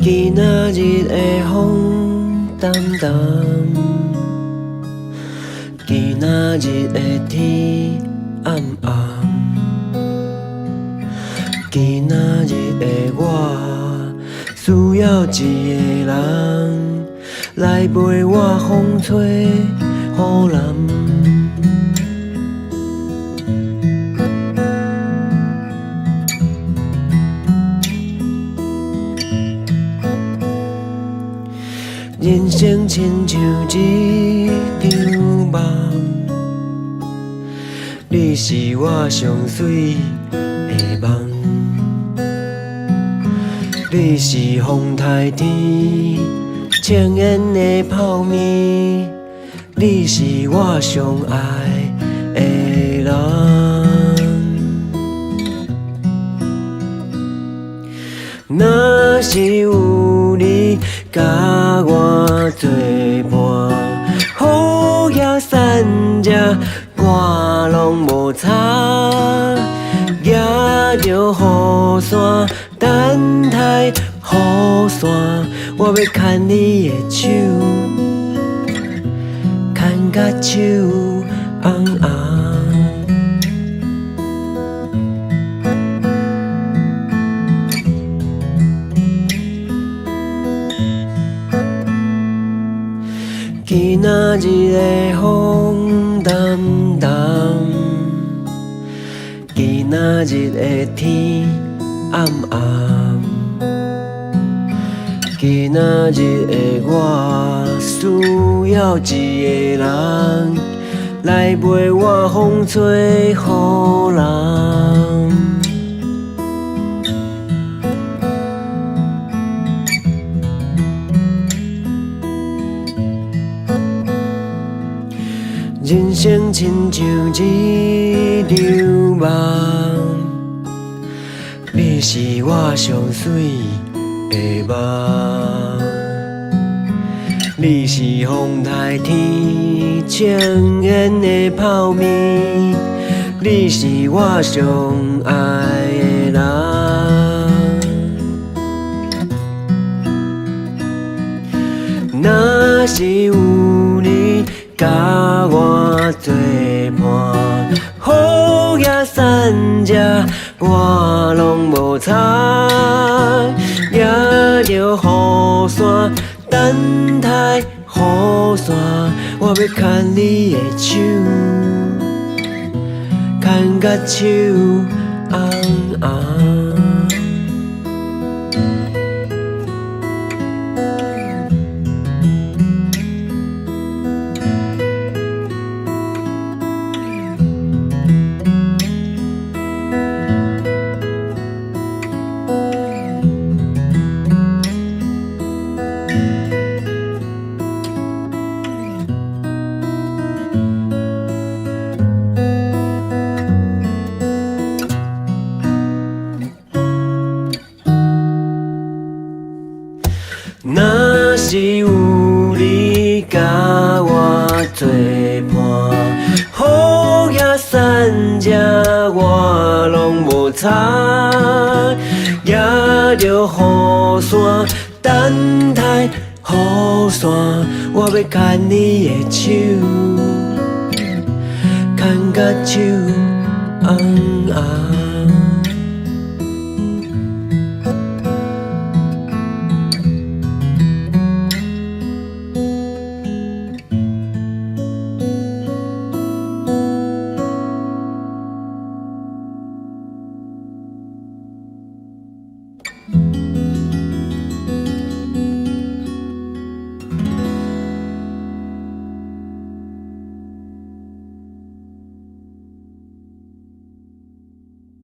今仔日的风淡淡，今仔日的天暗暗，今仔日的我需要一个人来陪我风吹雨淋。 人生亲像一场梦，你是我上水的梦，你是风台天青烟的泡面，你是我上爱的人。若是有你。 甲我作伴，雨也散遮，我拢无差。举着雨伞，等待雨伞，我要牵你的手，牵甲手红红。 今仔日的风淡淡，今仔日的天暗暗，今仔日的我需要一个人来陪我风吹雨淋。 人生亲像一场梦，你是我上水的梦，你是风台天青烟的泡面，你是我上爱的人。若是有你。 甲我作伴，雨也散遮，我拢无差。举着雨伞，等待雨伞，我要牵你的手，牵甲手红红。 若是有你甲我作伴，雨也散遮，我拢无差。举着雨伞，等待雨伞，我要牵你的手，牵甲手红红。